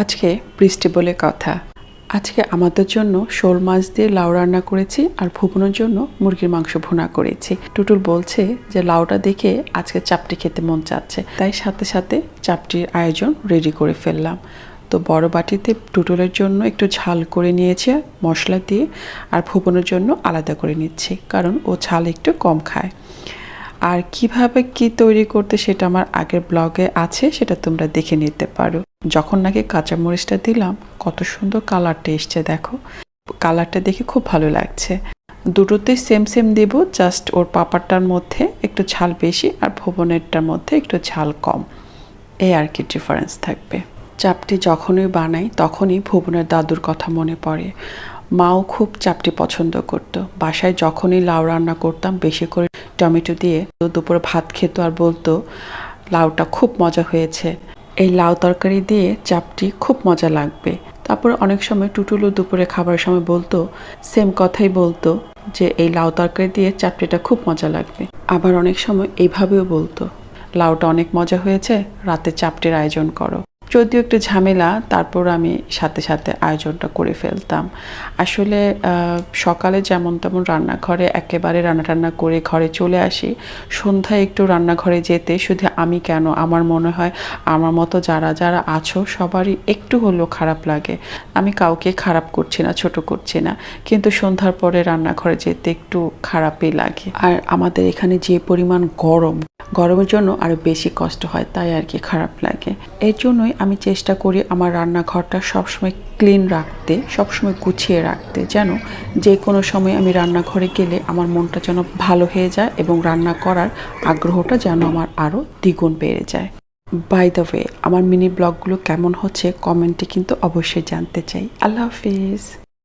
আজকে বৃষ্টি বলে কথা। আজকে আমাদের জন্য শোল মাছ দিয়ে লাউ রান্না করেছি আর ভুবনের জন্য মুরগির মাংস ভুনা করেছি। টুটুল বলছে যে লাউটা দেখে আজকে চাপটি খেতে মন চাচ্ছে, তাই সাথে সাথে চাপটির আয়োজন রেডি করে ফেললাম। তো বড় বাটিতে টুটুলের জন্য একটু ঝাল করে নিয়েছি মশলা দিয়ে, আর ভুবনের জন্য আলাদা করে নিচ্ছি কারণ ও ঝাল একটু কম খায়। আর কিভাবে কি তৈরি করতে সেটা আমার আগের ব্লগে আছে, সেটা তোমরা দেখে নিতে পারো। যখন নাকি কাঁচামরিচটা দিলাম কত সুন্দর কালারটা এসছে, দেখো কালারটা দেখে খুব ভালো লাগছে। দুটোতেই সেম সেম দেব, জাস্ট ওর পাপারটার মধ্যে একটু ঝাল বেশি আর ভুবনেরটার মধ্যে একটু ঝাল কম, এই আর কি ডিফারেন্স থাকবে। চাপটি যখনই বানাই তখনই ভুবনের দাদুর কথা মনে পড়ে। মাও খুব চাপটি পছন্দ করত। বাসায় যখনই লাউ রান্না করতাম বেশি করে টমেটো দিয়ে, তো দুপুরে ভাত খেত আর বলতো লাউটা খুব মজা হয়েছে, এই লাউ তরকারি দিয়ে চাপটি খুব মজা লাগবে। তারপর অনেক সময় টুটুলও দুপুরে খাবারের সময় বলতো, সেম কথাই বলতো যে এই লাউ তরকারি দিয়ে চাপটিটা খুব মজা লাগবে। আবার অনেক সময় এইভাবেও বলতো, লাউটা অনেক মজা হয়েছে, রাতে চাপটির আয়োজন করো। যদিও একটু ঝামেলা, তারপর আমি সাথে সাথে আয়োজনটা করে ফেলতাম। আসলে সকালে যেমন তেমন রান্নাঘরে একেবারে রান্না করে ঘরে চলে আসি, সন্ধ্যায় একটু রান্নাঘরে যেতে শুধু আমি কেন, আমার মনে হয় আমার মতো যারা যারা আছো সবারই একটু হলেও খারাপ লাগে। আমি কাউকে খারাপ করছি না, ছোট করছি না, কিন্তু সন্ধ্যার পরে রান্নাঘরে যেতে একটু খারাপই লাগে। আর আমাদের এখানে যে পরিমাণ গরমের জন্য আরও বেশি কষ্ট হয়, তাই আর কি খারাপ লাগে। এর জন্যই আমি চেষ্টা করি আমার রান্নাঘরটা সবসময় ক্লিন রাখতে, সবসময় গুছিয়ে রাখতে, যেন যে কোনো সময় আমি রান্নাঘরে গেলে আমার মনটা যেন ভালো হয়ে যায় এবং রান্না করার আগ্রহটা যেন আমার আরও দ্বিগুণ বেড়ে যায়। বাই দ্য ওয়ে, আমার মিনি ব্লগগুলো কেমন হচ্ছে কমেন্টে কিন্তু অবশ্যই জানতে চাই। আল্লাহ হাফিজ।